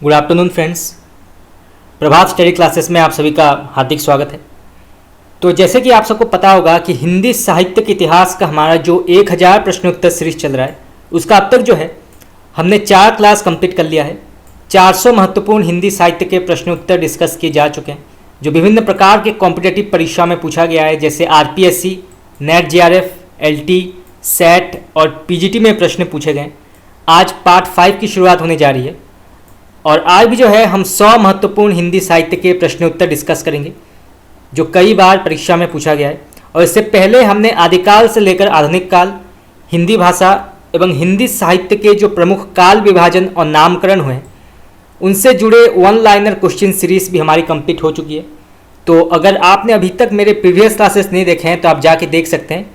Good afternoon friends. Prabhat study classes में आप सभी का हार्दिक स्वागत है। तो जैसे कि आप सबको पता होगा कि हिंदी साहित्य के इतिहास का हमारा जो 1000 प्रश्नोत्तर सीरीज चल रहा है उसका अब तक जो है हमने 4 क्लास कंप्लीट कर लिया है। 400 महत्वपूर्ण हिंदी साहित्य के प्रश्नोत्तर डिस्कस किए जा चुके हैं जो विभिन्न प्रकार के कॉम्पिटेटिव परीक्षा में पूछा गया है, जैसे RPSC, net JRF, LT, set और पीजीटी में प्रश्न पूछे गए। आज पार्ट 5 की शुरुआत होने जा रही है और आज भी जो है हम 100 महत्वपूर्ण हिंदी साहित्य के प्रश्नोत्तर डिस्कस करेंगे जो कई बार परीक्षा में पूछा गया है। और इससे पहले हमने आदिकाल से लेकर आधुनिक काल, हिंदी भाषा एवं हिंदी साहित्य के जो प्रमुख काल विभाजन और नामकरण हुए हैं उनसे जुड़े वन लाइनर क्वेश्चन सीरीज भी हमारी कंप्लीट हो चुकी है। तो अगर आपने अभी तक मेरे प्रीवियस क्लासेस नहीं देखे हैं तो आप जाके देख सकते हैं।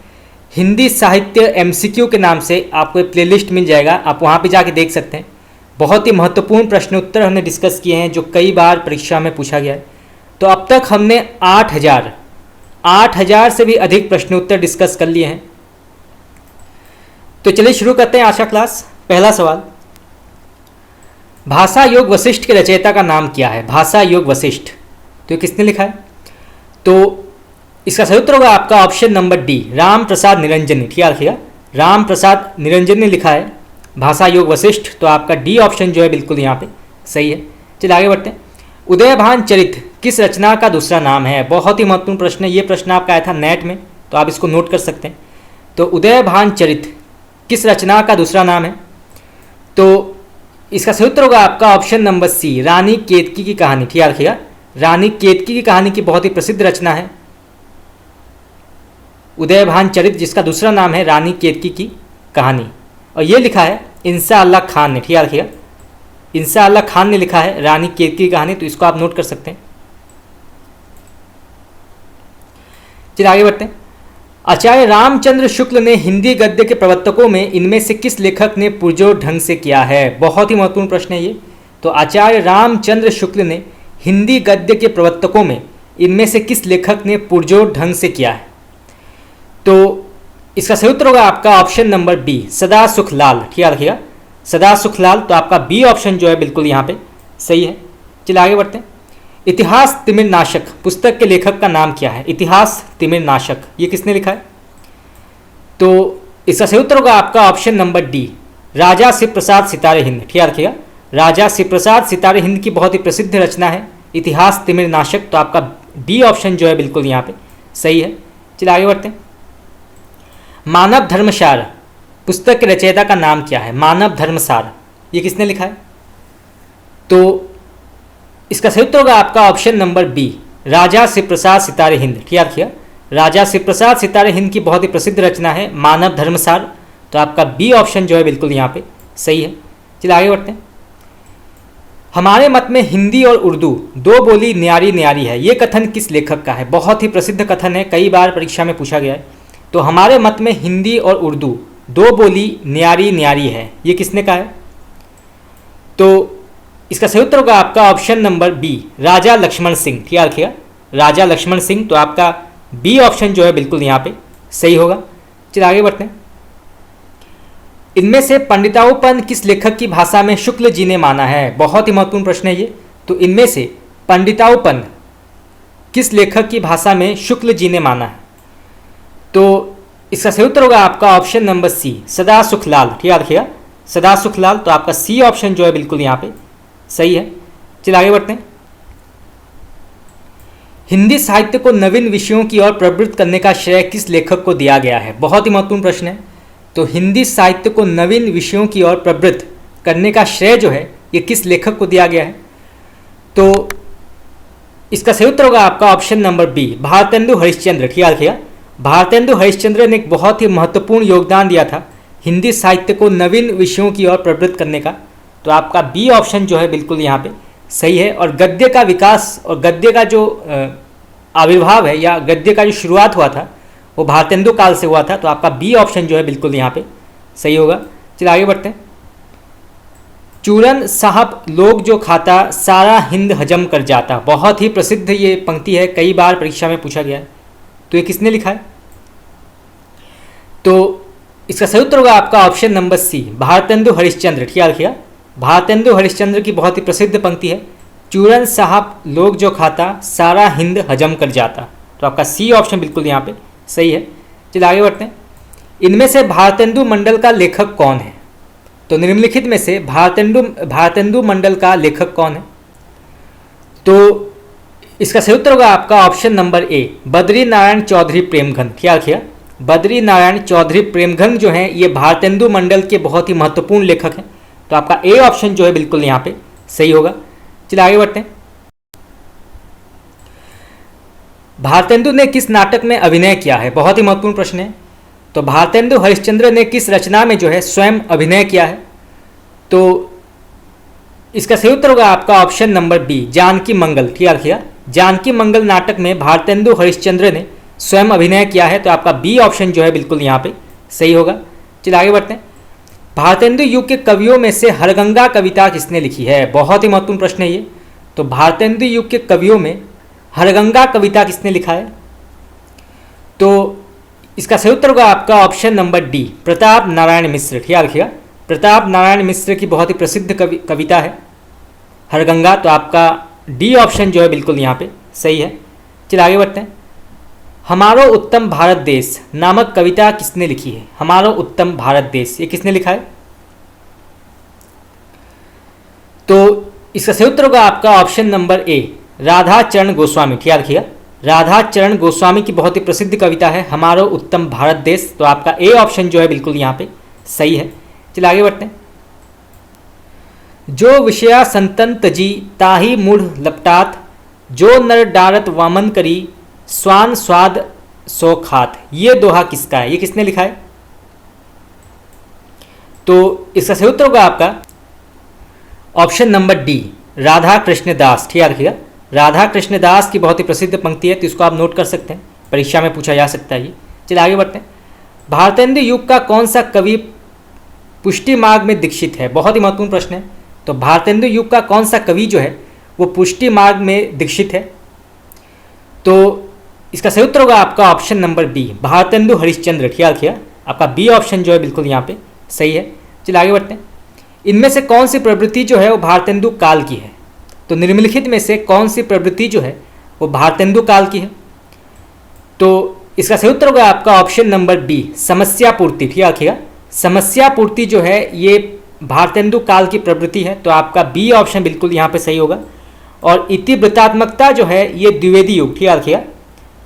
हिंदी साहित्य एमसीक्यू के नाम से आपको एक प्लेलिस्ट मिल जाएगा, आप वहाँ पे जाके देख सकते हैं। बहुत ही महत्वपूर्ण प्रश्नोत्तर हमने डिस्कस किए हैं जो कई बार परीक्षा में पूछा गया है। तो अब तक हमने 8000 से भी अधिक प्रश्नोत्तर डिस्कस कर लिए हैं। तो चलिए शुरू करते हैं आज का क्लास। पहला सवाल, भाषा योग वशिष्ठ के रचयिता का नाम क्या है? भाषा योग वशिष्ठ, तो ये किसने लिखा है? तो इसका सही उत्तर होगा आपका option number D, Ram Prasad Niranjan ने। ठीक है, रखिएगा, राम प्रसाद निरंजन ने लिखा है भाषा योग वशिष्ठ। तो आपका डी ऑप्शन जो है बिल्कुल यहाँ पे सही है। चलिए आगे बढ़ते हैं। उदयभान चरित किस रचना का दूसरा नाम है? बहुत ही महत्वपूर्ण प्रश्न है। ये प्रश्न आपका आया था नेट में, तो आप इसको नोट कर सकते हैं। तो उदयभान चरित किस रचना का दूसरा नाम है? तो इसका सही उत्तर होगा आपका ऑप्शन नंबर सी, रानी केतकी की कहानी। ठीक है, रखिएगा, रानी केतकी की कहानी की बहुत ही प्रसिद्ध रचना है उदयभान चरित, जिसका दूसरा नाम है रानी केतकी की कहानी। और ये लिखा है इंसा अल्लाह खान ने। ठीक है, रखिएगा, इंसा अल्लाह खान ने लिखा है रानी केतकी की कहानी। तो इसको आप नोट कर सकते हैं। चलिए आगे बढ़ते हैं। आचार्य रामचंद्र शुक्ल ने हिंदी गद्य के प्रवर्तकों में इनमें से किस लेखक ने पुरजोर ढंग से किया है? बहुत ही महत्वपूर्ण प्रश्न है ये। तो आचार्य रामचंद्र शुक्ल ने हिंदी गद्य के प्रवर्तकों में इनमें से किस लेखक ने पुरजोर ढंग से किया है? तो इसका सही उत्तर होगा आपका ऑप्शन नंबर बी, सदा सुख लाल। ठीक है, रखिएगा, सदा सुख लाल। तो आपका बी ऑप्शन जो है बिल्कुल यहाँ पे सही है। चलिए आगे बढ़ते हैं। इतिहास तिमिर नाशक पुस्तक के लेखक का नाम क्या है? इतिहास तिमिर नाशक, ये किसने लिखा है? तो इसका सही उत्तर होगा आपका ऑप्शन नंबर डी, राजा शिव प्रसाद सितारे हिंद। ठीक है, रखिएगा, राजा शिव प्रसाद सितारे हिंद की बहुत ही प्रसिद्ध रचना है इतिहास तिमिर नाशक। तो आपका डी ऑप्शन जो है बिल्कुल यहाँ पे सही है। चलिए आगे बढ़ते हैं। मानव धर्मसार पुस्तक के रचयिता का नाम क्या है? मानव धर्मसार, ये किसने लिखा है? तो इसका सही उत्तर होगा आपका ऑप्शन नंबर बी, राजा शिव प्रसाद सितारे हिंद। ठीक है, रखिएगा, राजा शिव प्रसाद सितारे हिंद की बहुत ही प्रसिद्ध रचना है मानव धर्मसार। तो आपका बी ऑप्शन जो है बिल्कुल यहाँ पे सही है। चलिए आगे बढ़ते हैं। हमारे मत में हिंदी और उर्दू दो बोली न्यारी न्यारी है, ये कथन किस लेखक का है? बहुत ही प्रसिद्ध कथन है, कई बार परीक्षा में पूछा गया है। तो हमारे मत में हिंदी और उर्दू दो बोली न्यारी न्यारी है, ये किसने कहा है? तो इसका सही उत्तर होगा आपका ऑप्शन नंबर बी, राजा लक्ष्मण सिंह। ठीक है, रखिएगा, राजा लक्ष्मण सिंह। तो आपका बी ऑप्शन जो है बिल्कुल यहाँ पे सही होगा। चलिए आगे बढ़ते हैं। इनमें से पंडिताउपन किस लेखक की भाषा में शुक्ल जी ने माना है? बहुत ही महत्वपूर्ण प्रश्न है ये। तो इनमें से पंडिताउपन किस लेखक की भाषा में शुक्ल जी ने माना है? तो इसका सही उत्तर होगा आपका ऑप्शन नंबर सी, सदा सुख लाल। ठीक है, रखिएगा, सदा सुख लाल। तो आपका सी ऑप्शन जो है बिल्कुल यहाँ पे सही है। चलिए आगे बढ़ते हैं। हिंदी साहित्य को नवीन विषयों की ओर प्रवृत्त करने का श्रेय किस लेखक को दिया गया है? बहुत ही महत्वपूर्ण प्रश्न है। तो हिंदी साहित्य को नवीन विषयों की ओर प्रवृत्त करने का श्रेय जो है ये किस लेखक को दिया गया है? तो इसका सही उत्तर होगा आपका option number B, Bharatendu Harishchandra. ठीक है, रखिएगा, भारतेंदु हरिश्चंद्र ने एक बहुत ही महत्वपूर्ण योगदान दिया था हिंदी साहित्य को नवीन विषयों की ओर प्रवृत्त करने का। तो आपका बी ऑप्शन जो है बिल्कुल यहाँ पे सही है। और गद्य का विकास और गद्य का जो आविर्भाव है या गद्य का जो शुरुआत हुआ था वो भारतेंदु काल से हुआ था। तो आपका बी ऑप्शन जो है बिल्कुल यहाँ पे सही होगा। चलिए आगे बढ़ते हैं। चूरन साहब लोग जो खाता सारा हिंद हजम कर जाता, बहुत ही प्रसिद्ध ये पंक्ति है, कई बार परीक्षा में पूछा गया है। तो ये किसने लिखा है? तो इसका सही उत्तर होगा आपका option number C, Bharatendu Harishchandra. ठीक है, रखिएगा, भारतेंदु हरिश्चंद्र की बहुत ही प्रसिद्ध पंक्ति है, चूरन साहब लोग जो खाता सारा हिंद हजम कर जाता। तो आपका सी ऑप्शन बिल्कुल यहाँ पे सही है। चलिए आगे बढ़ते हैं। इनमें से भारतेंदु मंडल का लेखक कौन है? तो निम्नलिखित में से भारतेंदु मंडल का लेखक कौन है? तो इसका सही उत्तर होगा आपका option number A, Badri Narayan Chaudhary Premghan. क्या रखिएगा, बद्री नारायण चौधरी प्रेमघन जो है ये भारतेंदु मंडल के बहुत ही महत्वपूर्ण लेखक हैं। तो आपका ए ऑप्शन जो है बिल्कुल यहाँ पे सही होगा। चलिए आगे बढ़ते हैं। भारतेंदु ने किस नाटक में अभिनय किया है? बहुत ही महत्वपूर्ण प्रश्न है। तो भारतेंदु हरिश्चंद्र ने किस रचना में जो है स्वयं अभिनय किया है? तो इसका सही उत्तर होगा आपका ऑप्शन नंबर बी, जानकी मंगल। ठीक रखिएगा, जानकी मंगल नाटक में भारतेंदु हरिश्चंद्र ने स्वयं अभिनय किया है। तो आपका बी ऑप्शन जो है बिल्कुल यहाँ पे सही होगा। चलिए आगे बढ़ते हैं। भारतेंदु युग के कवियों में से हरगंगा कविता किसने लिखी है? बहुत ही महत्वपूर्ण प्रश्न है ये। तो भारतेंदु युग के कवियों में हरगंगा कविता किसने लिखा है? तो इसका सही उत्तर होगा आपका option number D, Pratap Narayan Mishra. ख्याल रखिएगा, प्रताप नारायण मिश्र की बहुत ही प्रसिद्ध कविता है हरगंगा। तो आपका डी ऑप्शन जो है बिल्कुल यहाँ पे सही है। चलिए आगे बढ़ते हैं। हमारो उत्तम भारत देश नामक कविता किसने लिखी है? हमारो उत्तम भारत देश ये किसने लिखा है? तो इसका सही उत्तर होगा आपका ऑप्शन नंबर ए, राधा चरण गोस्वामी। ख्याल रखिएगा, राधा चरण गोस्वामी की बहुत ही प्रसिद्ध कविता है हमारो उत्तम भारत देश। तो आपका ए ऑप्शन जो है बिल्कुल यहाँ पे सही है। चलिए आगे बढ़ते हैं। जो विषया संतन तजी ताही मूढ़ लपटात, जो नर डारत वामन करी स्वान स्वाद सो खात, ये दोहा किसका है? ये किसने लिखा है? तो इसका सही उत्तर होगा आपका option number D, Radha Krishna Das. ठीक रखिएगा, राधा कृष्ण दास की बहुत ही प्रसिद्ध पंक्ति है। तो इसको आप नोट कर सकते हैं, परीक्षा में पूछा जा सकता है ये। चलिए आगे बढ़ते हैं। भारतेंदु युग का कौन सा कवि पुष्टि मार्ग में दीक्षित है? बहुत ही महत्वपूर्ण प्रश्न है। तो भारतेंदु युग का कौन सा कवि जो है वो पुष्टि मार्ग में दीक्षित है? तो इसका सही उत्तर होगा आपका option number B, Bharatendu Harishchandra. ख्याल रखिएगा, आपका बी ऑप्शन जो है बिल्कुल यहाँ पे सही है। चलिए आगे बढ़ते हैं। इनमें से कौन सी प्रवृत्ति जो है वो भारतेंदु काल की है? तो निम्नलिखित में से कौन सी प्रवृत्ति जो है वो भारतेंदु काल की है? तो इसका सही उत्तर होगा आपका ऑप्शन नंबर बी, समस्या पूर्ति। ठीक रखिएगा, समस्या पूर्ति जो है ये भारतेंदु काल की प्रवृत्ति है। तो आपका बी ऑप्शन बिल्कुल यहाँ पे सही होगा। और इतिवृत्तात्मकता जो है ये द्विवेदी युग। ठीक रखिएगा,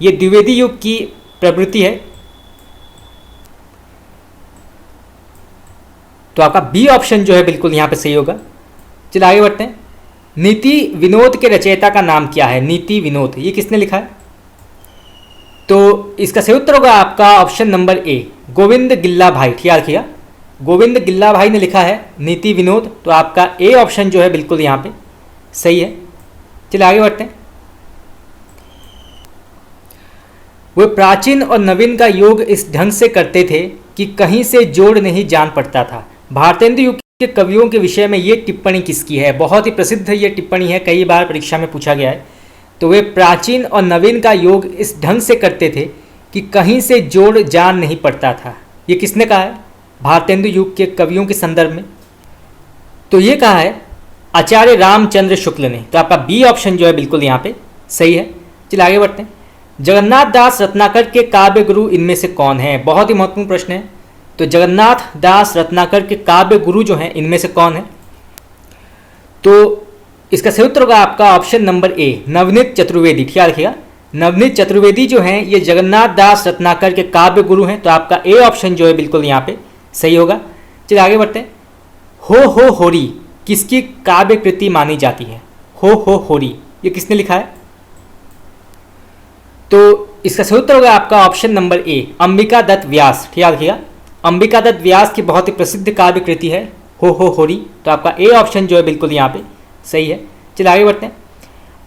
ये द्विवेदी युग की प्रवृत्ति है। तो आपका बी ऑप्शन जो है बिल्कुल यहाँ पे सही होगा। चलिए आगे बढ़ते हैं। नीति विनोद के रचयिता का नाम क्या है? नीति विनोद ये किसने लिखा है? तो इसका सही उत्तर होगा आपका ऑप्शन नंबर ए, गोविंद गिल्ला भाई। ठीक रखिएगा, गोविंद गिल्ला भाई ने लिखा है नीति विनोद। तो आपका ए ऑप्शन जो है बिल्कुल यहाँ पे सही है। चलिए आगे बढ़ते हैं। वे प्राचीन और नवीन का योग इस ढंग से करते थे कि कहीं से जोड़ नहीं जान पड़ता था। भारतेंदु युग के कवियों के विषय में ये टिप्पणी किसकी है? बहुत ही प्रसिद्ध ये टिप्पणी है, कई बार परीक्षा में पूछा गया है। तो वे प्राचीन और नवीन का योग इस ढंग से करते थे कि कहीं से जोड़ जान नहीं पड़ता था। ये किसने कहा है भारतेंदु युग के कवियों के संदर्भ में? तो ये कहा है आचार्य रामचंद्र शुक्ल ने। तो आपका बी ऑप्शन जो है बिल्कुल यहाँ पे सही है। चलिए आगे बढ़ते हैं। जगन्नाथ दास रत्नाकर के काव्य गुरु इनमें से कौन है? बहुत ही महत्वपूर्ण प्रश्न है। तो जगन्नाथ दास रत्नाकर के काव्य गुरु जो हैं इनमें से कौन है? तो इसका सही उत्तर होगा आपका ऑप्शन नंबर ए, नवनीत चतुर्वेदी। ठीक रखिएगा, नवनीत चतुर्वेदी जो हैं ये जगन्नाथ दास रत्नाकर के काव्य गुरु हैं। तो आपका ए ऑप्शन जो है बिल्कुल यहाँ पे सही होगा। चलिए आगे बढ़ते हैं। हो होरी किसकी काव्य कृति मानी जाती है? हो होरी ये किसने लिखा है? तो इसका सही उत्तर होगा आपका option number A, Ambika Datt Vyas. ठीक रखिएगा, अंबिका दत्त व्यास की बहुत ही प्रसिद्ध काव्य कृति है हो होरी। तो आपका ए ऑप्शन जो है बिल्कुल यहाँ पे सही है। चलिए आगे बढ़ते हैं।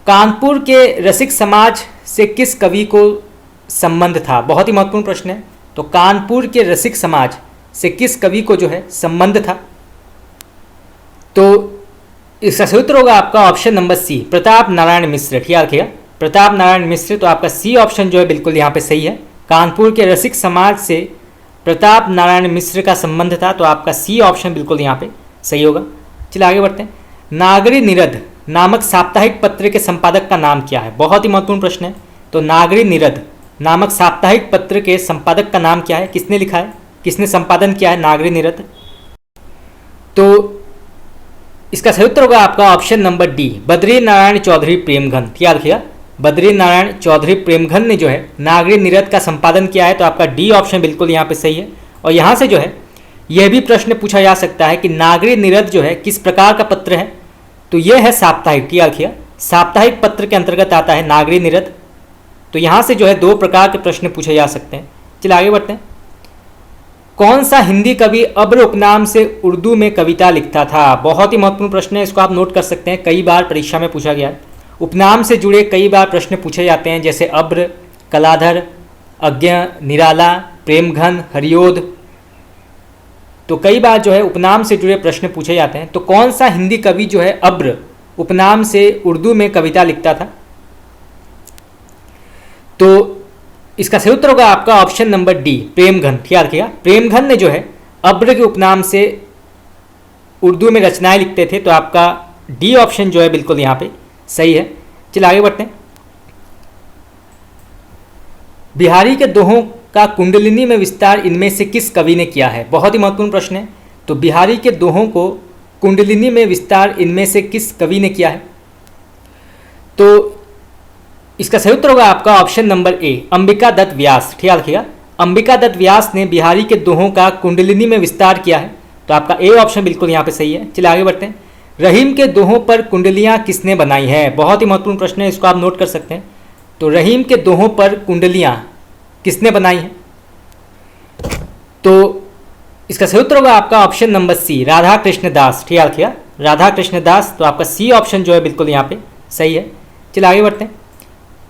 कानपुर के रसिक समाज से किस कवि को संबंध था? बहुत ही महत्वपूर्ण प्रश्न है। तो कानपुर के रसिक समाज से किस कवि को जो है संबंध था? तो इसका सही उत्तर होगा आपका option number C, Pratap Narayan Mishra. ठीक रखिएगा, प्रताप नारायण मिश्र। तो आपका सी ऑप्शन जो है बिल्कुल यहाँ पे सही है। कानपुर के रसिक समाज से प्रताप नारायण मिश्र का संबंध था। तो आपका सी ऑप्शन बिल्कुल यहाँ पे सही होगा। चलिए आगे बढ़ते हैं। नागरी निरध नामक साप्ताहिक पत्र के संपादक का नाम क्या है? बहुत ही महत्वपूर्ण प्रश्न है। तो नागरी निरध नामक साप्ताहिक पत्र के संपादक का नाम क्या है? किसने लिखा है, किसने संपादन किया है नागरी निरध? तो इसका सही उत्तर होगा आपका option number D, Badri Narayan Chaudhary Premghan. याद रखिएगा, बद्री नारायण चौधरी प्रेमघन ने जो है नागरी निरध का संपादन किया है। तो आपका डी ऑप्शन बिल्कुल यहाँ पे सही है। और यहाँ से जो है यह भी प्रश्न पूछा जा सकता है कि नागरी निरध जो है किस प्रकार का पत्र है? तो यह है साप्ताहिक। याद रखिएगा, साप्ताहिक पत्र के अंतर्गत आता है नागरी निरध। तो यहाँ से जो है दो प्रकार के प्रश्न पूछे जा सकते हैं। चलिए आगे बढ़ते हैं। कौन सा हिंदी कवि अब्र उपनाम से उर्दू में कविता लिखता था? बहुत ही महत्वपूर्ण प्रश्न है, इसको आप नोट कर सकते हैं, कई बार परीक्षा में पूछा गया है। उपनाम से जुड़े कई बार प्रश्न पूछे जाते हैं, जैसे अब्र, कलाधर, अज्ञ, निराला, प्रेमघन, हरियोध। तो कई बार जो है उपनाम से जुड़े प्रश्न पूछे जाते हैं। तो कौन सा हिंदी कवि जो है अब्र उपनाम से उर्दू में कविता लिखता था? तो इसका सही उत्तर होगा आपका ऑप्शन नंबर डी, प्रेमघन। याद रखिएगा, प्रेमघन ने जो है अब्र के उपनाम से उर्दू में रचनाएं लिखते थे। तो आपका डी ऑप्शन जो है बिल्कुल यहाँ पे सही है। चलिए आगे बढ़ते हैं। बिहारी के दोहों का कुंडलिनी में विस्तार इनमें से किस कवि ने किया है? बहुत ही महत्वपूर्ण प्रश्न है। तो बिहारी के दोहों को कुंडलिनी में विस्तार इनमें से किस कवि ने किया है? तो इसका सही उत्तर होगा आपका option number A, Ambika Datt Vyas. याद रखिएगा, अंबिका दत्त व्यास ने बिहारी के दोहों का कुंडलिनी में विस्तार किया है। तो आपका ए ऑप्शन बिल्कुल यहाँ पे सही है। चलिए आगे बढ़ते हैं। रहीम के दोहों पर कुंडलियाँ किसने बनाई है? बहुत ही महत्वपूर्ण प्रश्न है, इसको आप नोट कर सकते हैं। तो रहीम के दोहों पर कुंडलियाँ किसने बनाई हैं? तो इसका सही उत्तर होगा आपका option number C, Radha Krishna Das. याद रखिएगा, राधा कृष्ण दास। तो आपका सी ऑप्शन जो है बिल्कुल यहाँ पे सही है। चलिए आगे बढ़ते हैं।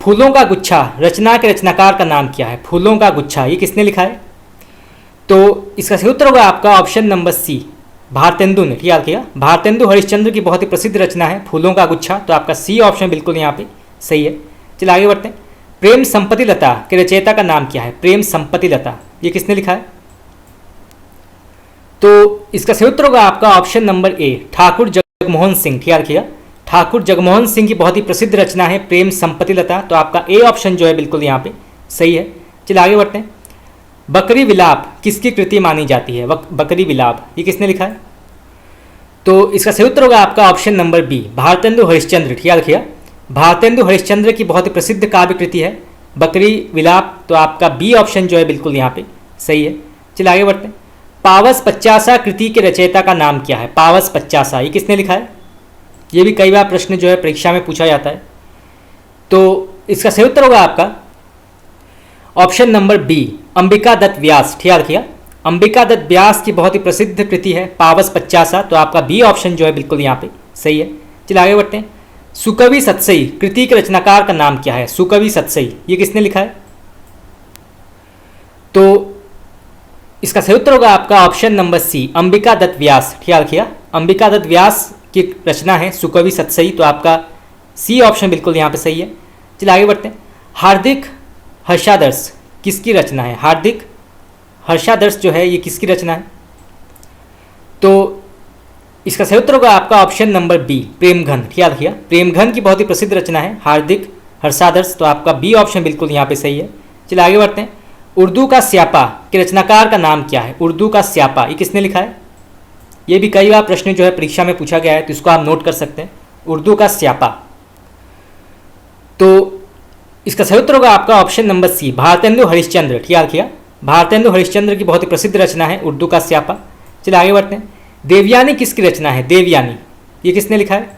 फूलों का गुच्छा रचना के रचनाकार का नाम क्या है? फूलों का गुच्छा ये किसने लिखा है? तो इसका सही उत्तर होगा आपका ऑप्शन नंबर सी, भारतेंदु ने। याद रखिएगा, भारतेंदु हरिश्चंद्र की बहुत ही प्रसिद्ध रचना है फूलों का गुच्छा। तो आपका सी ऑप्शन बिल्कुल यहाँ पे सही है। चलिए आगे बढ़ते हैं। प्रेम संपत्ति लता के रचयिता का नाम क्या है? प्रेम संपत्ति लता ये किसने लिखा है? तो इसका सही उत्तर होगा आपका ऑप्शन नंबर ए, ठाकुर जगमोहन सिंह। याद रखिएगा, ठाकुर जगमोहन सिंह की बहुत ही प्रसिद्ध रचना है प्रेम संपत्ति लता। तो आपका ए ऑप्शन जो है बिल्कुल यहाँ पे सही है। चलिए आगे बढ़ते हैं। बकरी विलाप किसकी कृति मानी जाती है? बकरी विलाप ये किसने लिखा है? तो इसका सही उत्तर होगा आपका option number B, Bharatendu Harishchandra. याद रखिएगा, भारतेंदु हरिश्चंद्र की बहुत ही प्रसिद्ध काव्य कृति है बकरी विलाप। तो आपका बी ऑप्शन जो है बिल्कुल यहाँ पे सही है। चलिए आगे बढ़ते हैं। पावस पचासा कृति के रचयिता का नाम क्या है? पावस पचासा ये किसने लिखा है? ये भी कई बार प्रश्न जो है परीक्षा में पूछा जाता है। तो इसका सही उत्तर होगा आपका option number B, Ambika Datt Vyas. याद रखिएगा, अंबिका दत्त व्यास की बहुत ही प्रसिद्ध कृति है पावस पचासा। तो आपका बी ऑप्शन जो है बिल्कुल यहाँ पे सही है। चलिए आगे बढ़ते हैं। सुकवि सतसई कृति के रचनाकार का नाम क्या है? सुकवि सतसई ये किसने लिखा है? तो इसका सही उत्तर होगा आपका option number C, Ambika Datt Vyas. याद रखिएगा, अंबिका दत्त व्यास की रचना है सुकवि सतसई। तो आपका सी ऑप्शन बिल्कुल यहाँ पे सही है। चलिए आगे बढ़ते हैं। हार्दिक हर्षादर्श किसकी रचना है? हार्दिक हर्षादर्श जो है ये किसकी रचना है? तो इसका सही उत्तर होगा आपका ऑप्शन नंबर बी, प्रेमघन। याद रखिएगा, प्रेमघन की बहुत ही प्रसिद्ध रचना है हार्दिक हर्षादर्श। तो आपका बी ऑप्शन बिल्कुल यहाँ पे सही है। चलिए आगे बढ़ते हैं। उर्दू का स्यापा के रचनाकार का नाम क्या है? उर्दू का स्यापा ये किसने लिखा है? ये भी कई बार प्रश्न जो है परीक्षा में पूछा गया है। तो इसको आप नोट कर सकते हैं, उर्दू का स्यापा। तो इसका सही उत्तर होगा आपका option number C, Bharatendu Harishchandra. याद रखिएगा, भारतेंदु हरिश्चंद्र की बहुत ही प्रसिद्ध रचना है उर्दू का स्यापा। चलिए आगे बढ़ते हैं। देवयानी किसकी रचना है? देवयानी ये किसने लिखा है?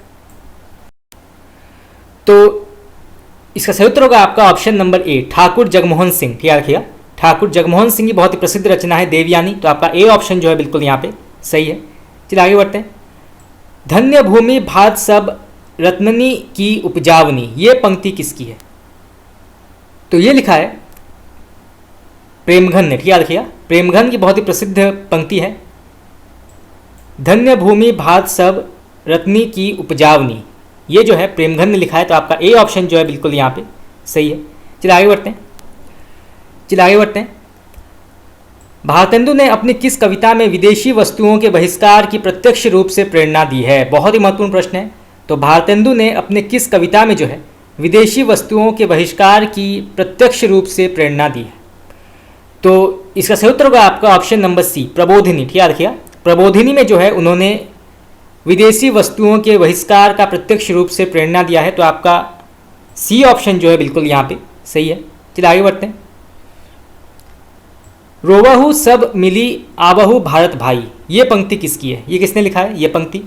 तो इसका सही उत्तर होगा आपका ऑप्शन नंबर ए, ठाकुर जगमोहन सिंह। याद रखिएगा, ठाकुर जगमोहन सिंह की बहुत ही प्रसिद्ध रचना है देवयानी। तो आपका ए ऑप्शन जो है बिल्कुल यहाँ पे सही है। चलिए आगे बढ़ते हैं। धन्य भूमि भात सब रत्ननी की उपजावनी ये पंक्ति किसकी है? तो ये लिखा है प्रेमघन ने। याद रखिएगा, प्रेमघन की बहुत ही प्रसिद्ध पंक्ति है, धन्य भूमि भात सब रत्नी की उपजावनी। ये जो है प्रेमघन ने लिखा है। तो आपका ए ऑप्शन जो है बिल्कुल यहाँ पे सही है। चलिए आगे बढ़ते हैं। भारतेंदु ने अपनी किस कविता में विदेशी वस्तुओं के बहिष्कार की प्रत्यक्ष रूप से प्रेरणा दी है? बहुत ही महत्वपूर्ण प्रश्न है। तो भारतेंदु ने अपने किस कविता में जो है विदेशी वस्तुओं के बहिष्कार की प्रत्यक्ष रूप से प्रेरणा दी है? तो इसका सही उत्तर होगा आपका ऑप्शन नंबर सी, प्रबोधिनी। ठीक है, रखिएगा, प्रबोधिनी में जो है उन्होंने विदेशी वस्तुओं के बहिष्कार का प्रत्यक्ष रूप से प्रेरणा दिया है। तो आपका सी ऑप्शन जो है बिल्कुल यहाँ पे सही है। चलिए आगे बढ़ते हैं। रोवहु सब मिली आवहु भारत भाई, ये पंक्ति किसकी है? ये किसने लिखा है ये पंक्ति?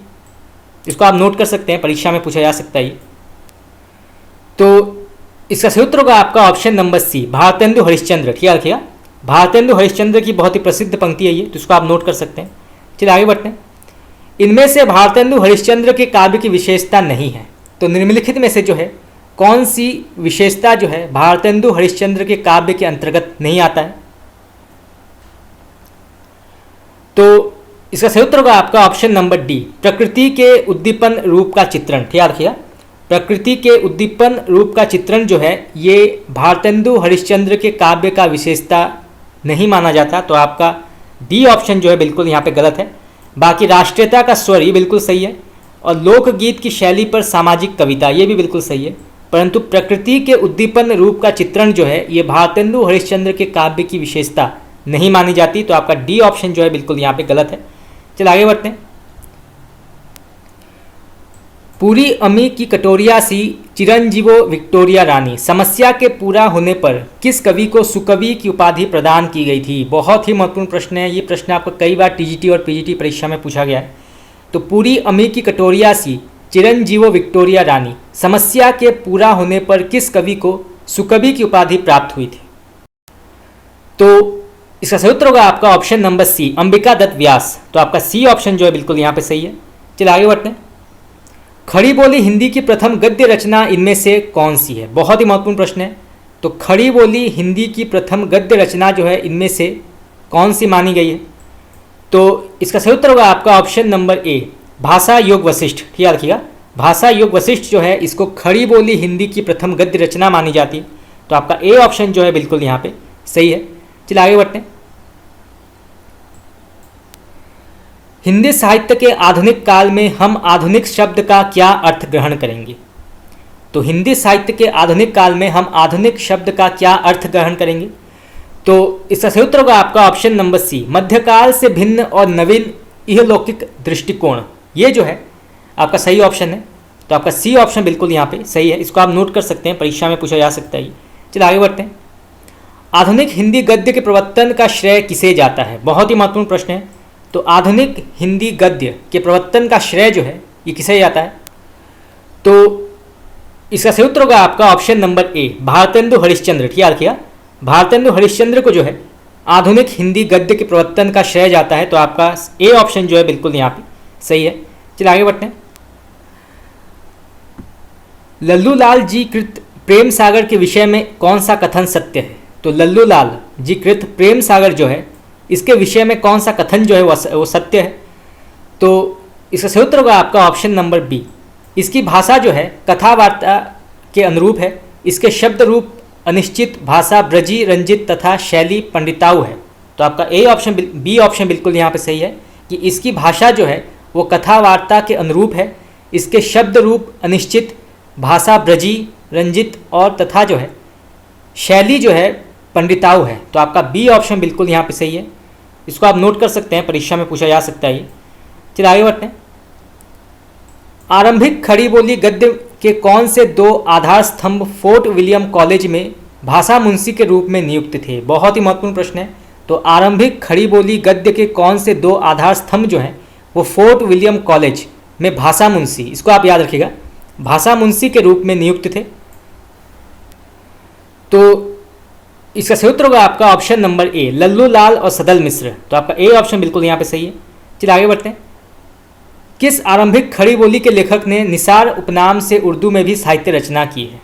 इसको आप नोट कर सकते हैं, परीक्षा में पूछा जा सकता है ये। तो इसका सही उत्तर होगा आपका option number C, Bharatendu Harishchandra. ठीक है, रखिएगा, भारतेंदु हरिश्चंद्र की बहुत ही प्रसिद्ध पंक्ति है ये, तो इसको आप नोट कर सकते हैं। चलिए आगे बढ़ते हैं। इनमें से भारतेंदु हरिश्चंद्र के काव्य की विशेषता नहीं है, तो निम्नलिखित में से जो है कौन सी विशेषता जो है भारतेंदु हरिश्चंद्र के काव्य के अंतर्गत नहीं आता है? तो इसका सही उत्तर होगा आपका ऑप्शन नंबर डी, प्रकृति के उद्दीपन रूप का चित्रण। ठीक है, रखिएगा, प्रकृति के उद्दीपन रूप का चित्रण जो है ये भारतेंदु हरिश्चंद्र के काव्य का विशेषता नहीं माना जाता। तो आपका डी ऑप्शन जो है बिल्कुल यहाँ पे गलत है। बाकी राष्ट्रीयता का स्वर ये बिल्कुल सही है, और लोकगीत की शैली पर सामाजिक कविता ये भी बिल्कुल सही है, परंतु प्रकृति के उद्दीपन रूप का चित्रण जो है ये भारतेंदु हरिश्चंद्र के काव्य की विशेषता नहीं मानी जाती। तो आपका डी ऑप्शन जो है बिल्कुल यहाँ पे गलत है। चलिए आगे बढ़ते हैं। पूरी अमी की कटोरिया सी चिरंजीवो विक्टोरिया रानी, समस्या के पूरा होने पर किस कवि को सुकवि की उपाधि प्रदान की गई थी? बहुत ही महत्वपूर्ण प्रश्न है ये। प्रश्न आपको कई बार टीजीटी और पीजीटी परीक्षा में पूछा गया है। तो पूरी अमी की कटोरिया सी चिरंजीवो विक्टोरिया रानी, समस्या के पूरा होने पर किस कवि को सुकवि की उपाधि प्राप्त हुई थी? तो इसका सही उत्तर होगा आपका option number C, Ambika Datt Vyas. तो आपका सी ऑप्शन जो है बिल्कुल यहाँ पे सही है। चलिए आगे बढ़ते हैं। खड़ी बोली हिंदी की प्रथम गद्य रचना इनमें से कौन सी है? बहुत ही महत्वपूर्ण प्रश्न है। तो खड़ी बोली हिंदी की प्रथम गद्य रचना जो है इनमें से कौन सी मानी गई है? तो इसका सही उत्तर होगा आपका ऑप्शन नंबर ए, भाषा योग वशिष्ठ। ठीक है, रखिएगा, भाषा योग वशिष्ठ जो है इसको खड़ी बोली हिंदी की प्रथम गद्य रचना मानी जाती है। तो आपका ए ऑप्शन जो है बिल्कुल यहाँ पे सही है। चलिए आगे बढ़ते हैं। हिंदी साहित्य के आधुनिक काल में हम आधुनिक शब्द का क्या अर्थ ग्रहण करेंगे? तो हिंदी साहित्य के आधुनिक काल में हम आधुनिक शब्द का क्या अर्थ ग्रहण करेंगे? तो इसका सही उत्तर होगा आपका ऑप्शन नंबर सी, मध्यकाल से भिन्न और नवीन इहलौकिक दृष्टिकोण। ये जो है आपका सही ऑप्शन है। तो आपका सी ऑप्शन बिल्कुल यहाँ पे सही है। इसको आप नोट कर सकते हैं, परीक्षा में पूछा जा सकता है ये। चलिए आगे बढ़ते हैं। आधुनिक हिंदी गद्य के प्रवर्तन का श्रेय किसे जाता है? बहुत ही महत्वपूर्ण प्रश्न है। तो आधुनिक हिंदी गद्य के प्रवर्तन का श्रेय जो है ये किसे जाता है? तो इसका सही उत्तर होगा आपका ऑप्शन नंबर ए, भारतेंदु हरिश्चंद्र। ठीक है, रखिएगा, भारतेंदु हरिश्चंद्र को जो है आधुनिक हिंदी गद्य के प्रवर्तन का श्रेय जाता है। तो आपका ए ऑप्शन जो है बिल्कुल यहाँ पे सही है। चलिए आगे बढ़ते हैं। लल्लू लाल जी कृत प्रेम सागर के विषय में कौन सा कथन सत्य है? तो लल्लू लाल जी कृत प्रेम सागर जो है इसके विषय में कौन सा कथन जो है वो सत्य है? तो इसका सही उत्तर होगा आपका ऑप्शन नंबर बी, इसकी भाषा जो है कथा वार्ता के अनुरूप है, इसके शब्द रूप अनिश्चित, भाषा ब्रजी रंजित तथा शैली पंडिताऊ है। तो आपका ए ऑप्शन बी ऑप्शन बिल्कुल यहाँ पे सही है कि इसकी भाषा जो है वो कथा वार्ता के अनुरूप है, इसके शब्द रूप अनिश्चित, भाषा ब्रजी रंजित और तथा जो है शैली जो है पंडिताऊ है। तो आपका बी ऑप्शन बिल्कुल यहाँ पे सही है। इसको आप नोट कर सकते हैं, परीक्षा में पूछा जा सकता है ये। चलिए आगे बढ़ते हैं। आरंभिक खड़ी बोली गद्य के कौन से दो आधार स्तंभ फोर्ट विलियम कॉलेज में भाषा मुंशी के रूप में नियुक्त थे? बहुत ही महत्वपूर्ण प्रश्न है। तो आरंभिक खड़ी बोली गद्य के कौन से दो आधार स्तंभ जो हैं वो फोर्ट विलियम कॉलेज में भाषा मुंशी, इसको आप याद रखिएगा, भाषा मुंशी के रूप में नियुक्त थे? तो इसका सही उत्तर होगा आपका ऑप्शन नंबर ए, लल्लू लाल और सदल मिश्र। तो आपका ए ऑप्शन बिल्कुल यहाँ पे सही है। चलिए आगे बढ़ते हैं। किस आरंभिक खड़ी बोली के लेखक ने निसार उपनाम से उर्दू में भी साहित्य रचना की है?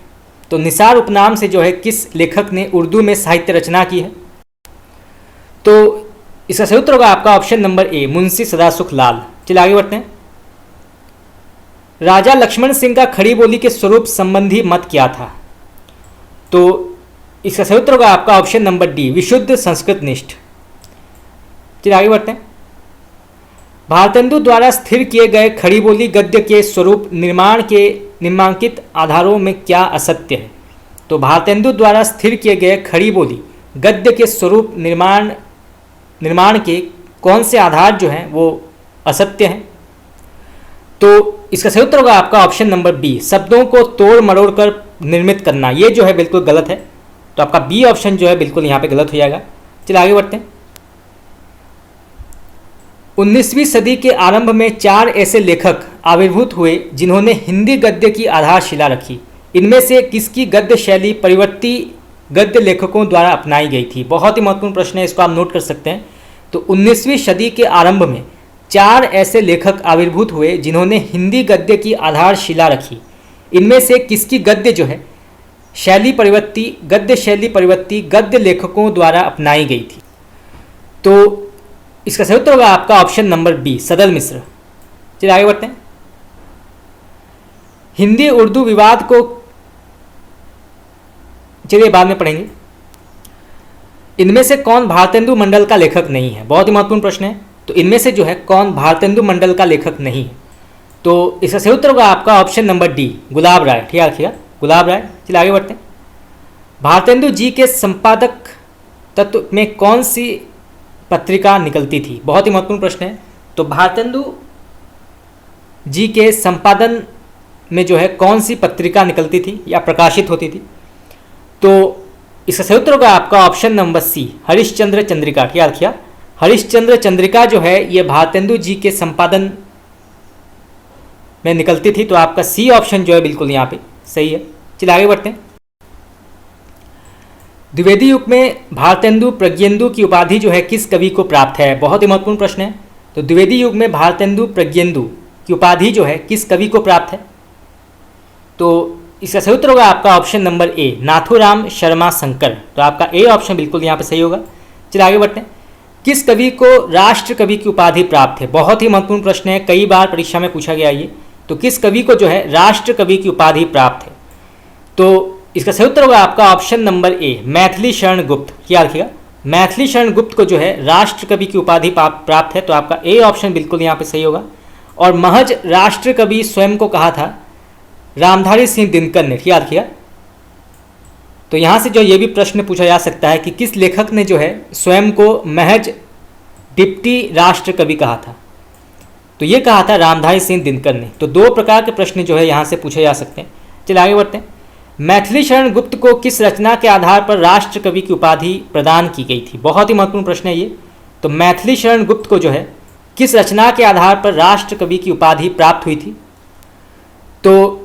तो निसार उपनाम से जो है किस लेखक ने उर्दू में साहित्य रचना की है? तो इसका सही उत्तर होगा आपका ऑप्शन नंबर ए, मुंशी सदासुख लाल। चलिए आगे बढ़ते हैं। राजा लक्ष्मण सिंह का खड़ी बोली के स्वरूप संबंधी मत क्या था? तो इसका सही उत्तर होगा आपका ऑप्शन नंबर डी, विशुद्ध संस्कृत निष्ठ। चलिए आगे बढ़ते हैं। भारतेंदु द्वारा स्थिर किए गए खड़ी बोली गद्य के स्वरूप निर्माण के निम्नांकित आधारों में क्या असत्य है? तो भारतेंदु द्वारा स्थिर किए गए खड़ी बोली गद्य के स्वरूप निर्माण के कौन से आधार जो हैं वो असत्य हैं? तो इसका सही उत्तर होगा आपका ऑप्शन नंबर बी, शब्दों को तोड़ मरोड़ कर निर्मित करना। ये जो है बिल्कुल गलत है, तो आपका बी ऑप्शन जो है बिल्कुल यहाँ पे गलत हो जाएगा। चलिए आगे बढ़ते हैं। 19वीं सदी के आरंभ में 4 ऐसे लेखक आविर्भूत हुए जिन्होंने हिंदी गद्य की आधारशिला रखी। इनमें से किसकी गद्य शैली परिवर्ती गद्य लेखकों द्वारा अपनाई गई थी? बहुत ही महत्वपूर्ण प्रश्न है, इसको आप नोट कर सकते हैं। तो 19वीं सदी के आरंभ में 4 ऐसे लेखक आविर्भूत हुए जिन्होंने हिंदी गद्य की आधारशिला रखी। इनमें से किसकी गद्य जो है गद्य शैली परिवर्ती गद्य लेखकों द्वारा अपनाई गई थी? तो इसका सही उत्तर होगा आपका ऑप्शन नंबर बी, सदल मिश्र। चलिए आगे बढ़ते हैं। हिंदी उर्दू विवाद को चलिए बाद में पढ़ेंगे। इनमें से कौन भारतेंदु मंडल का लेखक नहीं है? बहुत ही महत्वपूर्ण प्रश्न है। तो इनमें से जो है कौन भारतेंदु मंडल का लेखक नहीं है? तो इसका सही उत्तर होगा आपका ऑप्शन नंबर डी, गुलाब राय। ठीक है, गुलाब राय। चलिए आगे बढ़ते हैं। भारतेंदु जी के संपादक तत्व में कौन सी पत्रिका निकलती थी? बहुत ही महत्वपूर्ण प्रश्न है। तो भारतेंदु जी के संपादन में जो है कौन सी पत्रिका निकलती थी या प्रकाशित होती थी? तो इसका सही उत्तर होगा आपका option number C, Harishchandra Chandrika. क्या रखिए, हरिश्चंद्र चंद्रिका जो है ये भारतेंदु जी के संपादन में निकलती थी। तो आपका सी ऑप्शन जो है बिल्कुल यहाँ पे सही है। चलिए आगे बढ़ते हैं। द्विवेदी युग में भारतेंदु प्रज्ञेंदु की उपाधि जो है किस कवि को प्राप्त है? बहुत ही महत्वपूर्ण प्रश्न है। तो द्विवेदी युग में भारतेंदु प्रज्ञेंदु की उपाधि जो है किस कवि को प्राप्त है? तो इसका सही उत्तर होगा आपका ऑप्शन नंबर ए, नाथूराम शर्मा शंकर। तो आपका ए ऑप्शन बिल्कुल यहाँ पे सही होगा। चलिए आगे बढ़ते हैं। किस कवि को राष्ट्र कवि की उपाधि प्राप्त है? बहुत ही महत्वपूर्ण प्रश्न है, कई बार परीक्षा में पूछा गया ये। तो किस कवि को जो है राष्ट्र कवि की उपाधि प्राप्त है? तो इसका सही उत्तर होगा आपका ऑप्शन नंबर ए, मैथिली शरण गुप्त। क्या रखिएगा, मैथिली शरण गुप्त को जो है राष्ट्र कवि की उपाधि प्राप्त है। तो आपका ए ऑप्शन बिल्कुल यहाँ पे सही होगा। और महज राष्ट्र कवि स्वयं को कहा था रामधारी सिंह दिनकर ने। क्या रखिएगा, तो यहाँ से जो ये भी प्रश्न पूछा जा सकता है कि किस लेखक ने जो है स्वयं को महज डिप्टी राष्ट्र कवि कहा था? तो ये कहा था रामधारी सिंह दिनकर ने। तो 2 प्रकार के प्रश्न जो है यहाँ से पूछे जा सकते हैं। चलिए आगे बढ़ते हैं। मैथिली शरण गुप्त को किस रचना के आधार पर राष्ट्र कवि की उपाधि प्रदान की गई थी? बहुत ही महत्वपूर्ण प्रश्न है ये। तो मैथिली शरण गुप्त को जो है किस रचना के आधार पर राष्ट्र कवि की उपाधि प्राप्त हुई थी? तो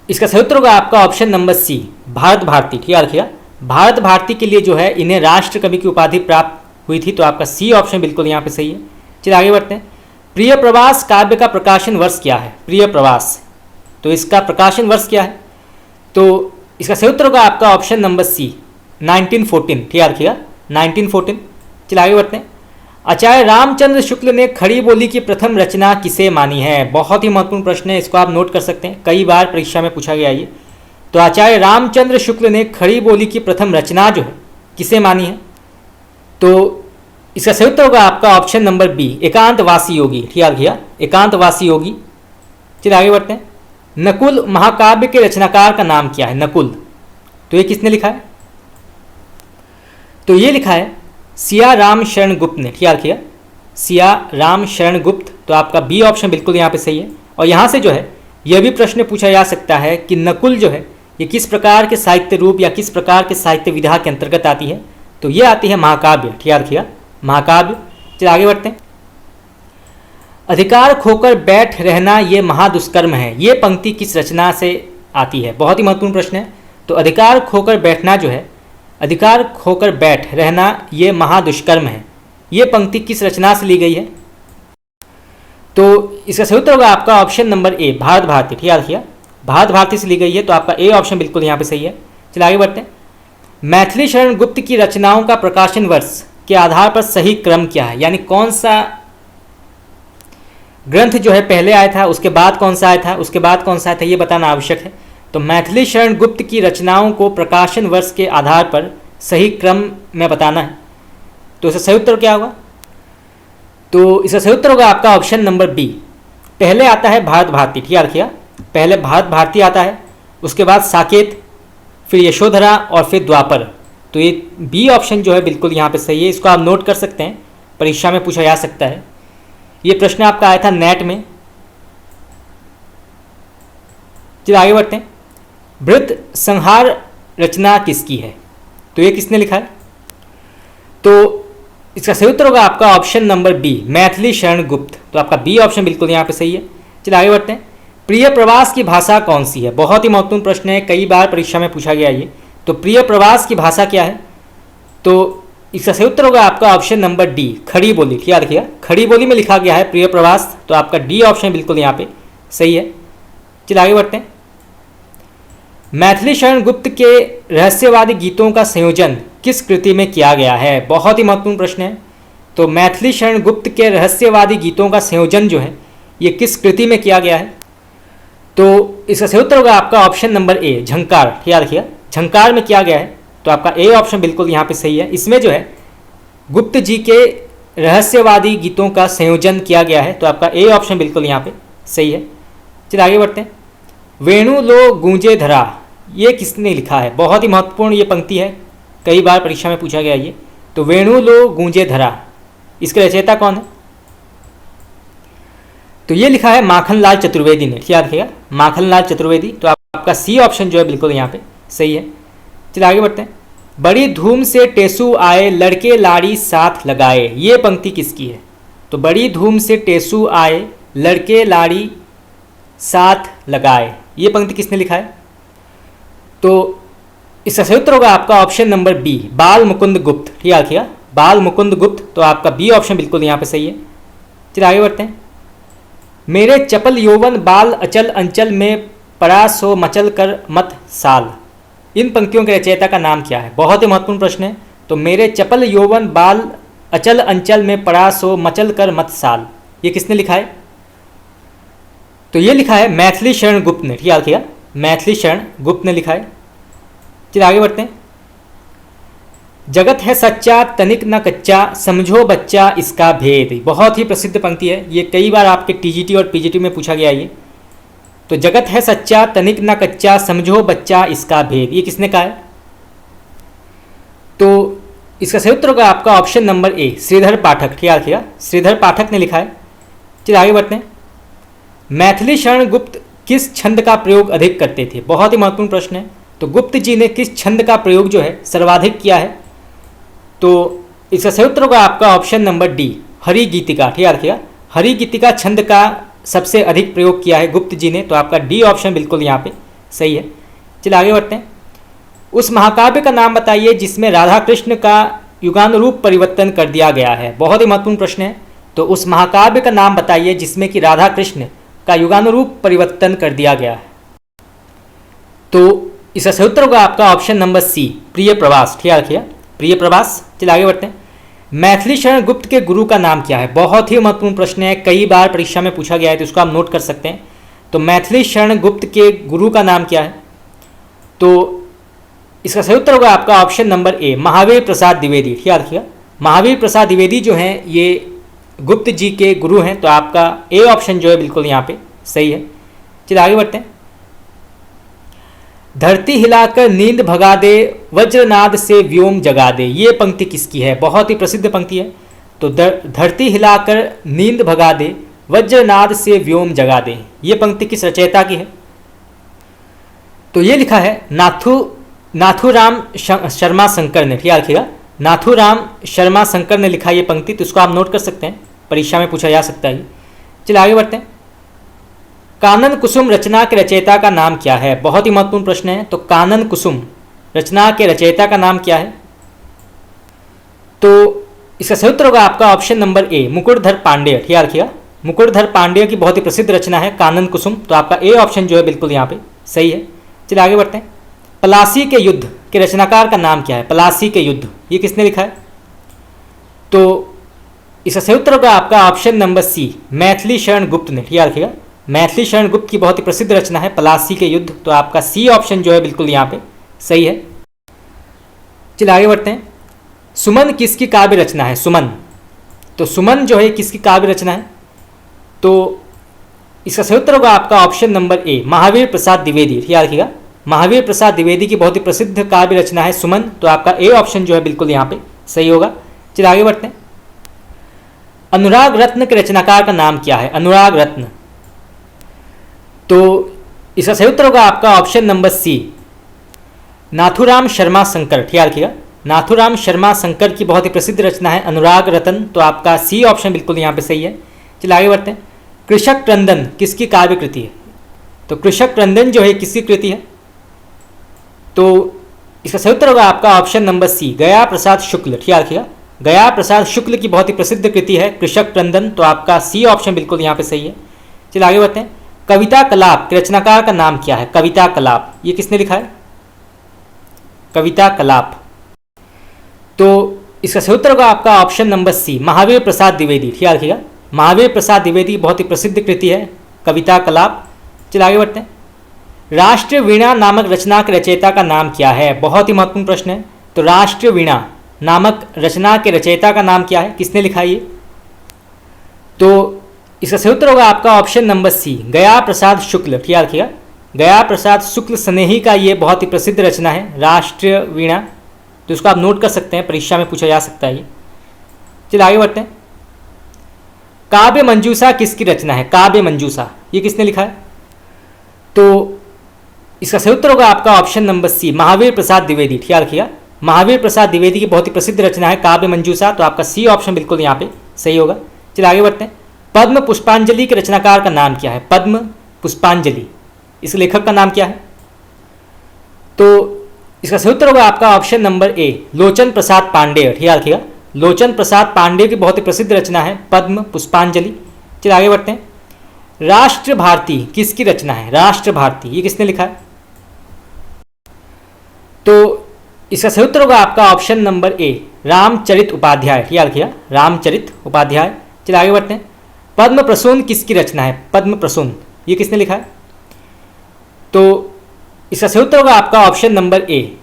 इसका सही उत्तर होगा आपका option number C, Bharat Bharati. ठीक है, रखिएगा, भारत भारती के लिए जो है इन्हें राष्ट्र कवि की उपाधि प्राप्त हुई थी। तो आपका सी ऑप्शन बिल्कुल यहाँ पे सही है। चलिए आगे बढ़ते हैं। प्रिय प्रवास काव्य का प्रकाशन वर्ष क्या है? प्रिय प्रवास, तो इसका प्रकाशन वर्ष क्या है? तो इसका सही उत्तर होगा आपका ऑप्शन नंबर सी, 1914। ठीक है, रखिएगा, 1914। चलिए आगे बढ़ते हैं। आचार्य रामचंद्र शुक्ल ने खड़ी बोली की प्रथम रचना किसे मानी है? बहुत ही महत्वपूर्ण प्रश्न है, इसको आप नोट कर सकते हैं, कई बार परीक्षा में पूछा गया ये। तो आचार्य रामचंद्र शुक्ल ने खड़ी बोली की प्रथम रचना जो है किसे मानी है? तो इसका सही उत्तर होगा आपका ऑप्शन नंबर बी, एकांतवासी योगी। ठीक है, रखिएगा, एकांतवासी योगी। चलिए आगे बढ़ते हैं। नकुल महाकाव्य के रचनाकार का नाम क्या है? नकुल, तो ये किसने लिखा है? तो ये लिखा है सिया राम शरण गुप्त ने। ठीक है, सिया राम शरण गुप्त। तो आपका बी ऑप्शन बिल्कुल यहाँ पे सही है। और यहाँ से जो है यह भी प्रश्न पूछा जा सकता है कि नकुल जो है ये किस प्रकार के साहित्य रूप या किस प्रकार के साहित्य विधा के अंतर्गत आती है? तो ये आती है महाकाव्य। ठीक है, रखिएगा, महाकाव्य। चलिए आगे बढ़ते हैं। अधिकार खोकर बैठ रहना ये महादुष्कर्म है, ये पंक्ति किस रचना से आती है? बहुत ही महत्वपूर्ण प्रश्न है। तो अधिकार खोकर बैठना जो है, अधिकार खोकर बैठ रहना ये महादुष्कर्म है, ये पंक्ति किस रचना से ली गई है? तो इसका सही उत्तर होगा आपका option number A, Bharat Bharati. ठीक है, रखिए, भारत भारती से ली गई है। तो आपका ए ऑप्शन बिल्कुल यहाँ पे सही है। चलिए आगे बढ़ते हैं। मैथिली शरण गुप्त की रचनाओं का प्रकाशन वर्ष के आधार पर सही क्रम क्या है? यानी कौन सा ग्रंथ जो है पहले आया था, उसके बाद कौन सा आया था, उसके बाद कौन सा आया था, ये बताना आवश्यक है। तो मैथिली शरण गुप्त की रचनाओं को प्रकाशन वर्ष के आधार पर सही क्रम में बताना है। तो इसका सही उत्तर क्या होगा? तो इसका सही उत्तर होगा आपका ऑप्शन नंबर बी। पहले आता है भारत भारती, ठीक है रखिएगा, पहले भारत भारती आता है, उसके बाद साकेत, फिर यशोधरा और फिर द्वापर। तो ये बी ऑप्शन जो है बिल्कुल यहाँ पे सही है, इसको आप नोट कर सकते हैं, परीक्षा में पूछा जा सकता है। ये प्रश्न आपका आया था नेट में। चलिए आगे बढ़ते हैं। वृत्त संहार रचना किसकी है? तो ये किसने लिखा है? तो इसका सही उत्तर होगा आपका option number B, Maithili Sharan Gupt. तो आपका बी ऑप्शन बिल्कुल यहाँ पे सही है। चलिए आगे बढ़ते हैं। प्रिय प्रवास की भाषा कौन सी है? बहुत ही महत्वपूर्ण प्रश्न है, कई बार परीक्षा में पूछा गया ये। तो प्रिय प्रवास की भाषा क्या है? तो इसका सही उत्तर होगा आपका ऑप्शन नंबर डी, खड़ी बोली। क्या रखिएगा, खड़ी बोली में लिखा गया है प्रिय प्रवास। तो आपका डी ऑप्शन बिल्कुल यहाँ पे सही है। चलिए आगे बढ़ते हैं। मैथिली शरण गुप्त के रहस्यवादी गीतों का संयोजन किस कृति में किया गया है? बहुत ही महत्वपूर्ण प्रश्न है। तो मैथिली शरण गुप्त के रहस्यवादी गीतों का संयोजन जो है ये किस कृति में किया गया है? तो इसका सही उत्तर होगा आपका ऑप्शन नंबर ए, झंकार। याद रखिएगा, झंकार में किया गया है। तो आपका ए ऑप्शन बिल्कुल यहाँ पे सही है। इसमें जो है गुप्त जी के रहस्यवादी गीतों का संयोजन किया गया है। तो आपका ए ऑप्शन बिल्कुल यहाँ पे सही है। चलिए आगे बढ़ते हैं। वेणु लो गूंजे धरा, ये किसने लिखा है? बहुत ही महत्वपूर्ण ये पंक्ति है, कई बार परीक्षा में पूछा गया ये। तो वेणु लो गूंजे धरा, इसके रचयिता कौन है? तो ये लिखा है माखनलाल चतुर्वेदी ने। याद रखिएगा, माखनलाल चतुर्वेदी। तो आपका सी ऑप्शन जो है बिल्कुल यहाँ पे सही है। चलिए आगे बढ़ते हैं। बड़ी धूम से टेसू आए, लड़के लाड़ी साथ लगाए, ये पंक्ति किसकी है? तो बड़ी धूम से टेसू आए, लड़के लाड़ी साथ लगाए, ये पंक्ति किसने लिखा है? तो इसका सही उत्तर होगा आपका ऑप्शन नंबर बी, बाल मुकुंद गुप्त। ठीक है रखिएगा, बाल मुकुंद गुप्त। तो आपका बी ऑप्शन बिल्कुल यहाँ पे सही है। चलिए आगे बढ़ते हैं। मेरे चपल यौवन बाल अचल अंचल में पड़ा सो मचल कर मत साल, इन पंक्तियों के रचयिता का नाम क्या है? बहुत ही महत्वपूर्ण प्रश्न है। तो मेरे चपल यौवन बाल अचल अंचल में पड़ा सो मचल कर मत साल, ये किसने लिखा है? तो ये लिखा है मैथिली शरण गुप्त ने। ठीक है रखिएगा, मैथिली शरण गुप्त ने लिखा है। चलिए आगे बढ़ते हैं। जगत है सच्चा तनिक न कच्चा, समझो बच्चा इसका भेद, बहुत ही प्रसिद्ध पंक्ति है, ये कई बार आपके टीजीटी और पीजीटी में पूछा गया ये। तो जगत है सच्चा तनिक न कच्चा, समझो बच्चा इसका भेद, ये किसने कहा है? तो इसका सही उत्तर होगा आपका ऑप्शन नंबर ए, श्रीधर पाठक। ठीक है रखिएगा, श्रीधर पाठक ने लिखा है। चलिए आगे बढ़ते हैं। मैथिली शरण गुप्त किस छंद का प्रयोग अधिक करते थे? बहुत ही महत्वपूर्ण प्रश्न है। तो गुप्त जी ने किस छंद का प्रयोग जो है सर्वाधिक किया है? तो इसका सही उत्तर होगा आपका ऑप्शन नंबर डी, हरि गीतिका। ठीक है रखिएगा, हरि गीतिका छंद का सबसे अधिक प्रयोग किया है गुप्त जी ने। तो आपका डी ऑप्शन बिल्कुल यहाँ पे सही है। चलिए आगे बढ़ते हैं। उस महाकाव्य का नाम बताइए जिसमें राधा कृष्ण का युगानुरूप परिवर्तन कर दिया गया है। बहुत ही महत्वपूर्ण प्रश्न है। तो उस महाकाव्य का नाम बताइए जिसमें कि राधा कृष्ण का युगानुरूप परिवर्तन कर दिया गया है। तो इसका सही उत्तर होगा आपका ऑप्शन नंबर सी, प्रिय प्रवास। ठीक है रखिएगा, प्रिय प्रवास। चलिए आगे बढ़ते हैं। मैथिली शरण गुप्त के गुरु का नाम क्या है? बहुत ही महत्वपूर्ण प्रश्न है, कई बार परीक्षा में पूछा गया है, तो इसको आप नोट कर सकते हैं। तो मैथिली शरण गुप्त के गुरु का नाम क्या है? तो इसका सही उत्तर होगा आपका ऑप्शन नंबर ए, महावीर प्रसाद द्विवेदी। ठीक है रखिएगा, महावीर प्रसाद द्विवेदी जो हैं ये गुप्त जी के गुरु हैं। तो आपका ए ऑप्शन जो है बिल्कुल यहाँ पे सही है। चलिए आगे बढ़ते हैं। धरती हिलाकर नींद भगा दे, वज्रनाद से व्योम जगा दे, ये पंक्ति किसकी है? बहुत ही प्रसिद्ध पंक्ति है। तो धरती हिलाकर नींद भगा दे, वज्रनाद से व्योम जगा दे, ये पंक्ति किस रचयिता की है? तो ये लिखा है नाथूराम शर्मा शंकर ने। ठीक है रखिएगा, नाथूराम शर्मा शंकर ने लिखा ये पंक्ति। तो इसको आप नोट कर सकते हैं, परीक्षा में पूछा जा सकता है। चलिए आगे बढ़ते हैं। कानन कुसुम रचना के रचयिता का नाम क्या है? बहुत ही महत्वपूर्ण प्रश्न है। तो कानन कुसुम रचना के रचयिता का नाम क्या है? तो इसका सही उत्तर होगा आपका ऑप्शन नंबर ए, मुकुटधर पांडेय। ठीक है रखिएगा, मुकुटधर पांडेय की बहुत ही प्रसिद्ध रचना है कानन कुसुम। तो आपका ए ऑप्शन जो है बिल्कुल यहाँ पे सही है। चलिए आगे बढ़ते हैं। पलासी के युद्ध के रचनाकार का नाम क्या है? पलासी के युद्ध, ये किसने लिखा है? तो इसका सही उत्तर होगा आपका ऑप्शन नंबर सी, मैथिली शरण गुप्त ने। ठीक है रखिएगा, मैथिली शरण गुप्त की बहुत ही प्रसिद्ध रचना है पलासी के युद्ध। तो आपका सी ऑप्शन जो है बिल्कुल यहाँ पे सही है। चलिए आगे बढ़ते हैं। सुमन किसकी काव्य रचना है? सुमन, तो सुमन जो है किसकी काव्य रचना है? तो इसका सही उत्तर होगा आपका ऑप्शन नंबर ए, महावीर प्रसाद द्विवेदी। याद रखिएगा, महावीर प्रसाद द्विवेदी की बहुत ही प्रसिद्ध काव्य रचना है सुमन। तो आपका ए ऑप्शन जो है बिल्कुल यहाँ पे सही होगा। चलिए आगे बढ़ते हैं। अनुराग रत्न के रचनाकार का नाम क्या है? अनुराग रत्न, तो इसका सही उत्तर होगा आपका option number C, Nathuram Sharma Shankar. याद रखिएगा, नाथुराम शर्मा शंकर की बहुत ही प्रसिद्ध रचना है अनुराग रत्न। तो आपका सी ऑप्शन बिल्कुल यहाँ पे सही है। चलिए आगे बढ़ते हैं। कृषक क्रंदन किसकी काव्य कृति है? तो कृषक क्रंदन जो है किसकी कृति है? तो इसका सही उत्तर होगा आपका ऑप्शन नंबर सी, गया प्रसाद शुक्ल। याद रखिएगा, गया प्रसाद शुक्ल की बहुत ही प्रसिद्ध कृति है कृषक क्रंदन। तो आपका सी ऑप्शन बिल्कुल यहाँ पे सही है। चलिए आगे बढ़ते हैं। कविता कलाप के रचनाकार का नाम क्या है? कविता कलाप, ये किसने लिखा है? कविता कलाप, तो इसका सही उत्तर होगा आपका ऑप्शन नंबर सी, महावीर प्रसाद द्विवेदी। याद रखिएगा, महावीर प्रसाद द्विवेदी बहुत ही प्रसिद्ध कृति है कविता कलाप। चलिए आगे बढ़ते हैं। राष्ट्रीय वीणा नामक रचना के रचयिता का नाम क्या है? बहुत ही महत्वपूर्ण प्रश्न है। तो राष्ट्रीय वीणा नामक रचना के रचयिता का नाम क्या है? किसने लिखा है ये? तो इसका सही उत्तर होगा आपका ऑप्शन नंबर सी, गया प्रसाद शुक्ल। याद रखिएगा, गया प्रसाद शुक्ल स्नेही का ये बहुत ही प्रसिद्ध रचना है राष्ट्रीय वीणा। तो इसको आप नोट कर सकते हैं, परीक्षा में पूछा जा सकता है ये। चलिए आगे बढ़ते हैं। काव्य मंजूषा किसकी रचना है? काव्य मंजूषा, ये किसने लिखा है? तो इसका सही उत्तर होगा आपका ऑप्शन नंबर सी, महावीर प्रसाद द्विवेदी। याद रखिएगा, महावीर प्रसाद द्विवेदी की बहुत ही प्रसिद्ध रचना है काव्य मंजूषा। तो आपका सी ऑप्शन बिल्कुल यहाँ पे सही होगा। चलिए आगे बढ़ते हैं। पद्म पुष्पांजलि के रचनाकार का नाम क्या है? पद्म पुष्पांजलि, इस लेखक का नाम क्या है? तो इसका सही उत्तर होगा आपका ऑप्शन नंबर ए, लोचन प्रसाद पांडेय। याद रखिएगा, लोचन प्रसाद पांडेय की बहुत ही प्रसिद्ध रचना है पद्म पुष्पांजलि। चलिए आगे बढ़ते हैं। राष्ट्र भारती किसकी रचना है? राष्ट्र भारती, ये किसने लिखा है? तो इसका सही उत्तर होगा आपका option number A, Ramcharit Upadhyay. याद रखिएगा, रामचरित उपाध्याय। चलिए आगे बढ़ते हैं। पद्म प्रसून किसकी रचना है? पद्म प्रसून, ये किसने लिखा है? तो इसका सही उत्तर होगा आपका ऑप्शन नंबर ए,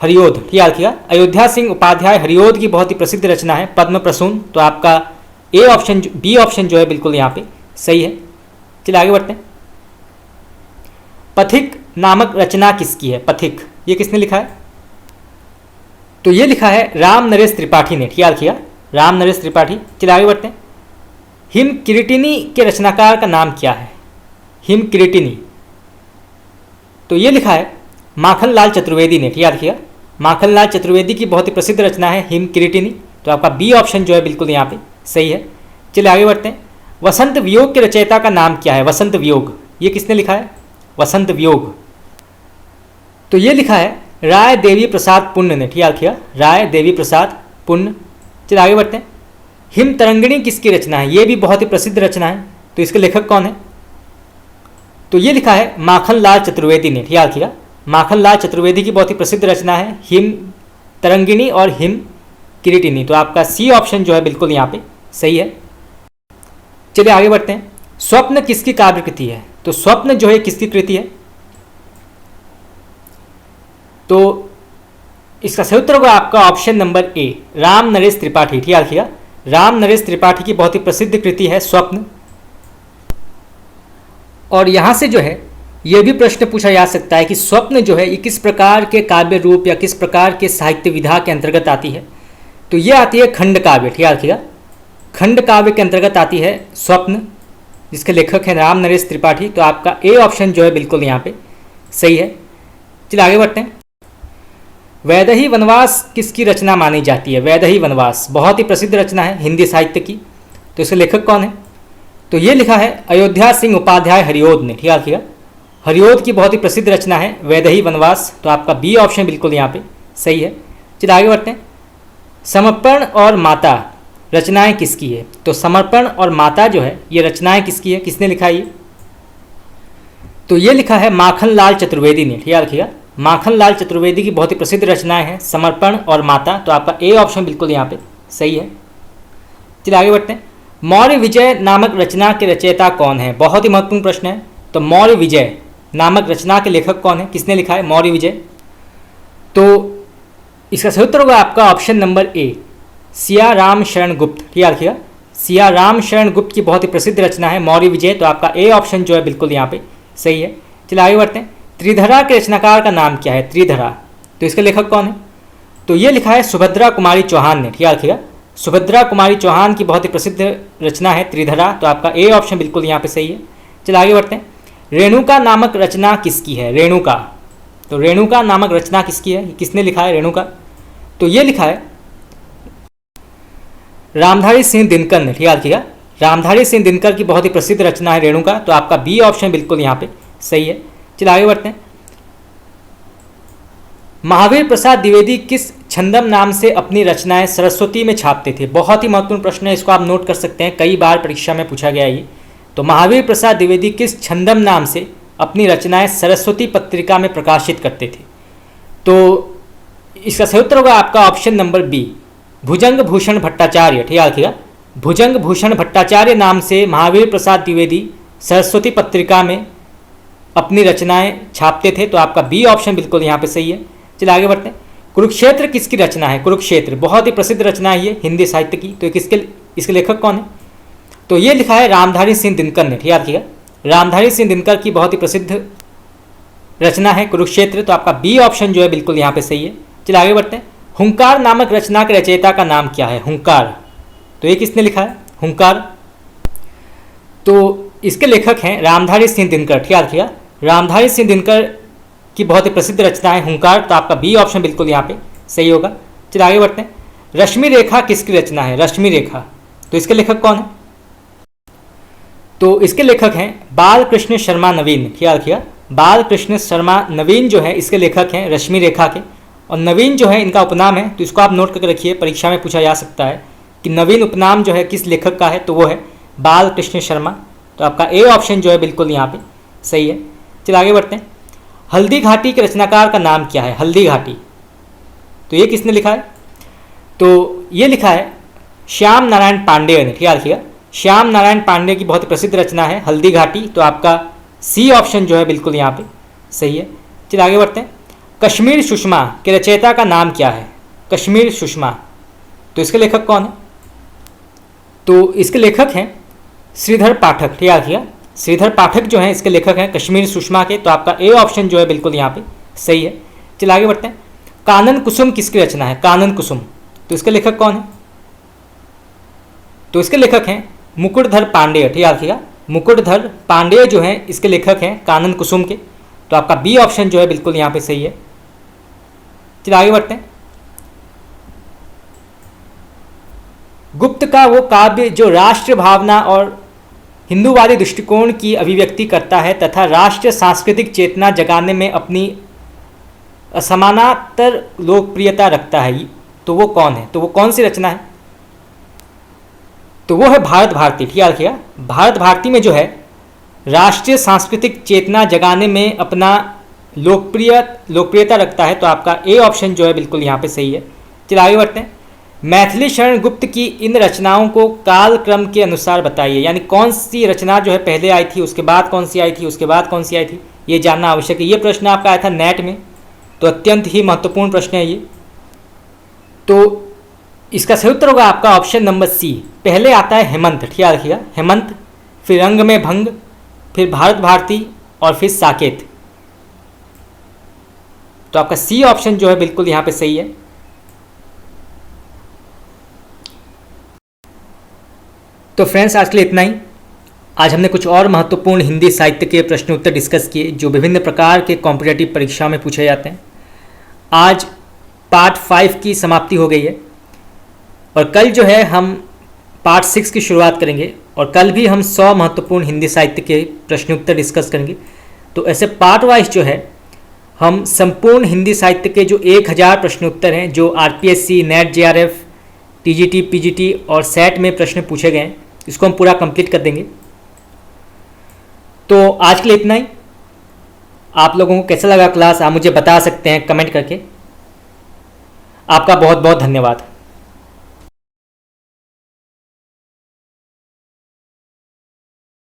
हरिओद। याद रखिएगा, अयोध्या सिंह उपाध्याय हरिओद की बहुत ही प्रसिद्ध रचना है पद्म प्रसून। तो आपका ए ऑप्शन, बी ऑप्शन जो है बिल्कुल यहाँ पे सही है। चलिए आगे बढ़ते हैं। पथिक नामक रचना किसकी है? पथिक, ये किसने लिखा है? तो ये लिखा है राम नरेश त्रिपाठी ने। याद रखिएगा, राम नरेश त्रिपाठी। चलिए आगे बढ़ते हैं। हिम किरीटिनी के रचनाकार का नाम क्या है? हिम किरीटिनी, तो ये लिखा है माखनलाल चतुर्वेदी ने। याद रखिएगा, माखनलाल चतुर्वेदी की बहुत ही प्रसिद्ध रचना है हिम किरीटिनी। तो आपका बी ऑप्शन जो है बिल्कुल यहाँ पे सही है। चलिए आगे बढ़ते हैं। वसंत वियोग के रचयिता का नाम क्या है? वसंत वियोग, ये किसने लिखा है? वसंत वियोग, तो ये लिखा है राय देवी प्रसाद पुण्य ने। याद रखिएगा, राय देवी प्रसाद पुण्य। चलिए आगे बढ़ते हैं। हिम तरंगिणी किसकी रचना है? ये भी बहुत ही प्रसिद्ध रचना है। तो इसके लेखक कौन है? तो ये लिखा है माखनलाल चतुर्वेदी ने। याद रखिएगा, माखनलाल चतुर्वेदी की बहुत ही प्रसिद्ध रचना है हिम तरंगिणी और हिम किरीटिनी। तो आपका सी ऑप्शन जो है बिल्कुल यहाँ पे सही है। चलिए आगे बढ़ते हैं। स्वप्न किसकी काव्य कृति है? तो स्वप्न जो है किसकी कृति है? तो इसका सही उत्तर होगा आपका ऑप्शन नंबर ए, राम नरेश त्रिपाठी। याद रखिएगा, राम नरेश त्रिपाठी की बहुत ही प्रसिद्ध कृति है स्वप्न। और यहाँ से जो है यह भी प्रश्न पूछा जा सकता है कि स्वप्न जो है ये किस प्रकार के काव्य रूप या किस प्रकार के साहित्य विधा के अंतर्गत आती है? तो ये आती है खंड काव्य। याद रखिएगा, खंड काव्य के अंतर्गत आती है स्वप्न, जिसके लेखक हैं राम नरेश त्रिपाठी। तो आपका ए ऑप्शन जो है बिल्कुल यहाँ पे सही है। चलिए आगे बढ़ते हैं। वैदेही वनवास किसकी रचना मानी जाती है? वैदेही वनवास बहुत ही प्रसिद्ध रचना है हिंदी साहित्य की। तो इसके लेखक कौन है? तो ये लिखा है अयोध्या सिंह उपाध्याय हरिओद ने। याद रखिएगा, हरिओद की बहुत ही प्रसिद्ध रचना है वैदेही वनवास। तो आपका बी ऑप्शन बिल्कुल यहाँ पे सही है। चलिए आगे बढ़ते हैं। समर्पण और माता रचनाएं किसकी है? तो समर्पण और माता जो है ये रचनाएं किसकी है? किसने लिखा है ये? तो ये लिखा है माखनलाल चतुर्वेदी ने। याद रखिएगा, माखनलाल चतुर्वेदी की बहुत ही प्रसिद्ध रचनाएं हैं समर्पण और माता। तो आपका ए ऑप्शन बिल्कुल यहाँ पे सही है। चलिए आगे बढ़ते हैं। मौर्य विजय नामक रचना के रचयिता कौन है? बहुत ही महत्वपूर्ण प्रश्न है। तो मौर्य विजय नामक रचना के लेखक कौन है? किसने लिखा है मौर्य विजय? तो इसका सही उत्तर होगा आपका ऑप्शन नंबर ए, सिया राम शरण गुप्त, ठीक है, याद रखिएगा। सिया राम शरण गुप्त की बहुत ही प्रसिद्ध रचना है मौर्य विजय, तो आपका ए ऑप्शन जो है बिल्कुल यहाँ पे सही है। चलिए आगे बढ़ते हैं। त्रिधरा के रचनाकार का नाम क्या है? त्रिधरा, तो इसके लेखक कौन है? तो ये लिखा है सुभद्रा कुमारी चौहान ने, ठीक है, याद रखिएगा। सुभद्रा कुमारी चौहान की बहुत ही प्रसिद्ध रचना है त्रिधरा, तो आपका ए ऑप्शन बिल्कुल यहाँ पे सही है। चलिए आगे बढ़ते हैं। रेणुका नामक रचना किसकी है? रेणुका, तो रेणुका नामक रचना किसकी है? किसने लिखा है रेणुका? तो ये लिखा है रामधारी सिंह दिनकर ने, ठीक है, याद रखिएगा। रामधारी सिंह दिनकर की बहुत ही प्रसिद्ध रचना है रेणुका, तो आपका बी ऑप्शन बिल्कुल यहाँ पे सही है। चलिए आगे बढ़ते हैं। महावीर प्रसाद द्विवेदी किस छंदम नाम से अपनी रचनाएं सरस्वती में छापते थे? बहुत ही महत्वपूर्ण प्रश्न है, इसको आप नोट कर सकते हैं, कई बार परीक्षा में पूछा गया है ये। तो महावीर प्रसाद द्विवेदी किस छंदम नाम से अपनी रचनाएं सरस्वती पत्रिका में प्रकाशित करते थे? तो इसका सही उत्तर होगा आपका ऑप्शन नंबर बी, भुजंग भूषण भट्टाचार्य, ठीक है, याद रखिएगा। भुजंग भूषण भट्टाचार्य नाम से महावीर प्रसाद द्विवेदी सरस्वती पत्रिका में अपनी रचनाएं छापते थे, तो आपका बी ऑप्शन बिल्कुल यहाँ पे सही है। चलिए आगे बढ़ते हैं। कुरुक्षेत्र किसकी रचना है? कुरुक्षेत्र बहुत ही प्रसिद्ध रचना है ये हिंदी साहित्य की, तो इसके लेखक कौन है? तो ये लिखा है रामधारी सिंह दिनकर ने, ठीक है, याद रखिएगा। रामधारी सिंह दिनकर की बहुत ही प्रसिद्ध रचना है कुरुक्षेत्र, तो आपका बी ऑप्शन जो है बिल्कुल यहाँ पे सही है। चलिए आगे बढ़ते हैं। हुंकार नामक रचना के रचयिता का नाम क्या है? हुंकार, तो ये किसने लिखा है? हुंकार, तो इसके लेखक हैं रामधारी सिंह दिनकर, ठीक है, याद रखिएगा। रामधारी सिंह दिनकर की बहुत ही प्रसिद्ध रचना है हुंकार, तो आपका बी ऑप्शन बिल्कुल यहाँ पे सही होगा। चलिए आगे बढ़ते हैं। रश्मि रेखा किसकी रचना है? रश्मि रेखा, तो इसके लेखक कौन है? तो इसके लेखक हैं बालकृष्ण शर्मा नवीन, ठीक है, याद रखिएगा। बालकृष्ण शर्मा नवीन जो है इसके लेखक हैं रश्मि रेखा के, और नवीन जो है इनका उपनाम है, तो इसको आप नोट करके रखिए, परीक्षा में पूछा जा सकता है कि नवीन उपनाम जो है किस लेखक का है, तो वो है बालकृष्ण शर्मा, तो आपका ए ऑप्शन जो है बिल्कुल यहाँ पे सही है। चलिए आगे बढ़ते हैं। हल्दी घाटी के रचनाकार का नाम क्या है? हल्दी घाटी, तो ये किसने लिखा है? तो ये लिखा है श्याम नारायण पांडेय ने, ठीक है, याद रखिएगा। श्याम नारायण पांडेय की बहुत ही प्रसिद्ध रचना है हल्दी घाटी, तो आपका सी ऑप्शन जो है बिल्कुल यहाँ पे सही है। चलिए आगे बढ़ते हैं। कश्मीर सुषमा के रचयिता का नाम क्या है? कश्मीर सुषमा, तो इसके लेखक कौन है? तो इसके लेखक हैं श्रीधर पाठक, ठीक है, याद रखिएगा। श्रीधर पाठक जो हैं इसके लेखक हैं कश्मीर सुषमा के, तो आपका ए ऑप्शन जो है बिल्कुल यहाँ पे सही है। चलिए आगे बढ़ते हैं। कानन कुसुम किसकी रचना है? कानन कुसुम, तो इसके लेखक कौन है? तो इसके लेखक हैं मुकुटधर पांडेय, ठीक है, याद रखिएगा। मुकुटधर पांडेय जो हैं इसके लेखक हैं कानन कुसुम के, तो आपका बी ऑप्शन जो है बिल्कुल यहाँ पे सही है। चलिए आगे बढ़ते हैं। गुप्त का वो काव्य जो राष्ट्र भावना और हिंदूवादी दृष्टिकोण की अभिव्यक्ति करता है तथा राष्ट्रीय सांस्कृतिक चेतना जगाने में अपनी असमानांतर लोकप्रियता रखता है, तो वो कौन है? तो वो कौन सी रचना है? तो वो है भारत भारती, ठीक है, रखिएगा। भारत भारती में जो है राष्ट्रीय सांस्कृतिक चेतना जगाने में अपना लोकप्रियता रखता है, तो आपका ए ऑप्शन जो है बिल्कुल यहाँ पे सही है। चलिए आगे बढ़ते हैं। मैथिली शरण गुप्त की इन रचनाओं को काल क्रम के अनुसार बताइए, यानी कौन सी रचना जो है पहले आई थी, उसके बाद कौन सी आई थी, उसके बाद कौन सी आई थी, ये जानना आवश्यक है। ये प्रश्न आपका आया था नेट में, तो अत्यंत ही महत्वपूर्ण प्रश्न है ये। तो इसका सही उत्तर होगा आपका ऑप्शन नंबर सी, पहले आता है हेमंत, ठीक है, रखिएगा। हेमंत, फिर रंग में भंग, फिर भारत भारती और फिर साकेत, तो आपका सी ऑप्शन जो है बिल्कुल यहाँ पे सही है। तो फ्रेंड्स आज के लिए इतना ही। आज हमने कुछ और महत्वपूर्ण हिंदी साहित्य के प्रश्न उत्तर डिस्कस किए जो विभिन्न प्रकार के कॉम्पिटेटिव परीक्षा में पूछे जाते हैं। आज पार्ट 5 की समाप्ति हो गई है और कल जो है हम पार्ट 6 की शुरुआत करेंगे और कल भी हम 100 महत्वपूर्ण हिंदी साहित्य के प्रश्न उत्तर डिस्कस करेंगे। तो ऐसे पार्ट वाइज जो है हम संपूर्ण हिंदी साहित्य के जो 1000 प्रश्न उत्तर हैं जो RPSC, net, JRF, TGT, PGT और सेट में प्रश्न पूछे गए हैं, इसको हम पूरा कंप्लीट कर देंगे। तो आज के लिए इतना ही। आप लोगों को कैसा लगा क्लास आप मुझे बता सकते हैं कमेंट करके। आपका बहुत बहुत धन्यवाद।